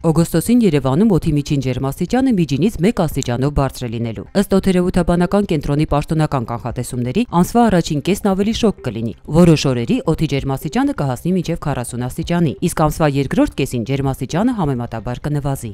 Օգոստոսին Երևանում օդի միջին ջերմաստիճանը միջինից 1 աստիճանով բարձր է լինելու։ Ըստ օդերևութաբանական կենտրոնի պաշտոնական կանխատեսումների, ամսվա առաջին կեսն ավելի շոգ կլինի։ Որոշ օրերի օդի ջերմաստիճանը կհասնի մինչև 40 աստիճանի, իսկ ամսվա երկրորդ կեսին ջերմաստիճանը համեմատաբար կնվազի։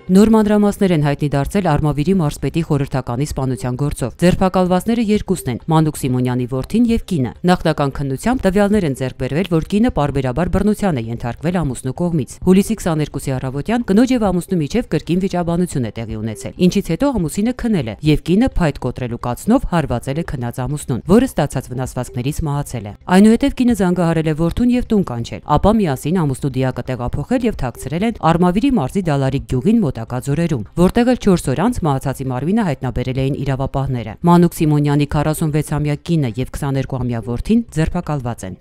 Նոր մանրամասներ են հայտնի դարձել Արմավիրի մարզպետի խորհրդականի սպանության գործով։ Ձերբակալվածները երկուսն են՝ Մանուկ Սիմոնյանի որդին եւ կինը։ Նախնական քննությամբ տվյալներ են ձեռք բերվել, որ կինը պարբերաբար բռնության է ենթարկվել ամուսնու կողմից։ Հուլիսի 22-ի առավոտյան կնոջ եւ ամուսնու միջև կրկին վիճաբանություն է տեղի ունեցել, ինչից հետո ամուսինը քնել է եւ կինը փայտ կոտրելու կացնով հարվածել է քնած ամուսնուն, որը ստացած վնասվածքներից մահացել է։ Այնուհետև կինը զանգահարել է որդուն եւ տուն կանչել, ապա միասին ամուսնու դիակը տեղափոխել եւ թաքցրել են Արմավիրի մարզի Դալարիկ գյուղին մոտակա ձորերում, որտեղ էլ 4 օր անց մահացածի մարմինը հայտնաբերել էին իրավապահները։ Մանուկ Սիմոնյանի 46-ամյա կինը եւ 22-ամյա որդին ձերբակալված են։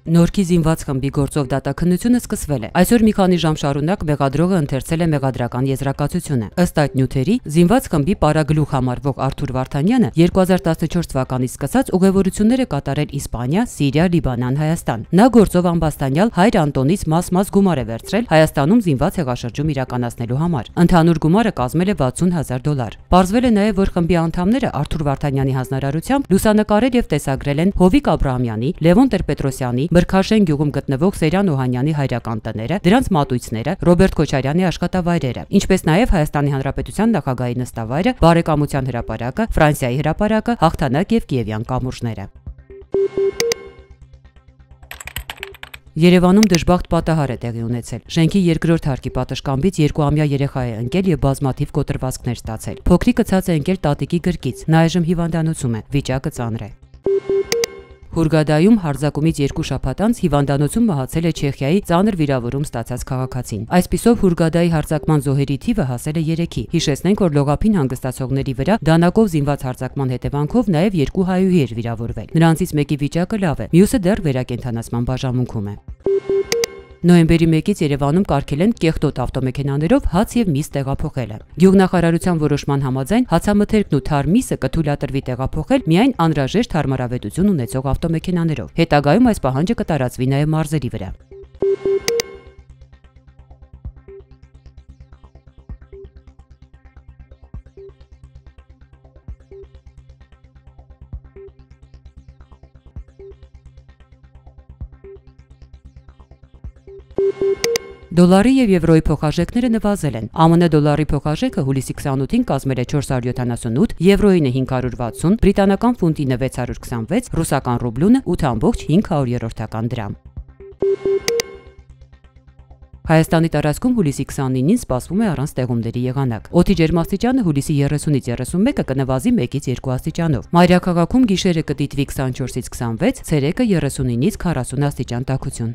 Նորքի զինված խմբի գործով դատաքննությունը սկսվել է։ Այսօր մի քանի ժամ շարունակ մեղադրողը ընթերցել է մեղադրական եզրակացությունը։ Ըստ այդ նյութերի, զինված խմբի պարագլուխ համարվող Արթուր Վարդանյանը 2014 թվականից սկսած ուղևորություններ է կատարել Իսպանիա, Սիրիա, Լիբանան, Հայաստան։ Նա գործով ամբաստանյալ հայր Անտոնից մաս գումար է վերցրել Հայաստանում զինված հեղաշրջում իրականացնելու համար։ Ընդհանուր գումարը կազմել է $60,000։ Պարզվել է նաև, որ խմբի անդամները Արթուր Վարդանյանի հանձնարարությամբ լուսանկարել եւ տեսագրել են Հովիկ Աբրահամյանի, Լևոն Տեր-Պետրոսյանի, Մրգաշեն գյուղում գտնվող Սերյան Օհանյանի հայրական տները, դրանց մատույցները, Ռոբերտ Քոչարյանի աշխատավայրերը, ինչպես նաև Հայաստանի Հանրապետության նախագահի նստավայրը, Բարեկամության հրապարակը, Ֆրանսիայի հրապարակը, Հաղթանակ եւ Կիևյան կամուրջները։ Երևանում դժբախտ պատահար է տեղի ունեցել։ Շենքի երկրորդ հարկի պատշգամբից 2-ամյա երեխա է ընկել եւ բազմաթիվ կոտրվածքներ ստացել։ Փոքրիկը ցած է ընկել տատիկի գրկից։ Նա այժմ հիվանդանոցում է։ Վիճակը ծանր է։ Հուրգադայում հարձակումից 2 շաբաթ անց հիվանդանոցում մահացել է Չեխիայի ծանր վիրավորում ստացած քաղաքացին։ Այսպիսով Հուրգադայի հարձակման զոհերի թիվը հասել է 3-ի։ Հիշեցնենք, որ լողափին հանգստացողների վրա դանակով զինված հարձակման հետևանքով նաև 2 հայուհի էր վիրավորվել։ Նրանցից մեկի վիճակը լավ է, մյուսը դեռ վերակենդանացման բաժանմունքում է։ Նոյեմբերի 1-ից Երևանում կարգել են կեղտոտ ավտոմեքենաներով հաց եւ միս տեղափոխելը։ Գյուղնախարարության որոշման համաձայն հացամթերքն ու թար միսը կթույլատրվի տեղափոխել միայն անհրաժեշտ հարմարավետություն ունեցող ավտոմեքենաներով։ Հետագայում այս պահանջը կտարածվի նաեւ մարզերի վրա։ Դոլարի եւ եվրոյի փոխարժեքները նվազել են։ ԱՄՆ դոլարի փոխարժեքը հուլիսի 28-ին կազմել է 478, եվրոյինը 560, բրիտանական ֆունտինը 626, ռուսական ռուբլունը 8.5 դրամ։ Հայաստանի տարածքում հուլիսի 29-ին սպասվում է առանց տեղումների եղանակ։ Օդի ջերմաստիճանը հուլիսի 30-ից 31-ը կնվազի 1-ից 2 աստիճանով։ Մայրաքաղաքում գիշերը կդիտվի 24-ից 26, ցերեկը 39-ից 40 աստիճան տաքություն։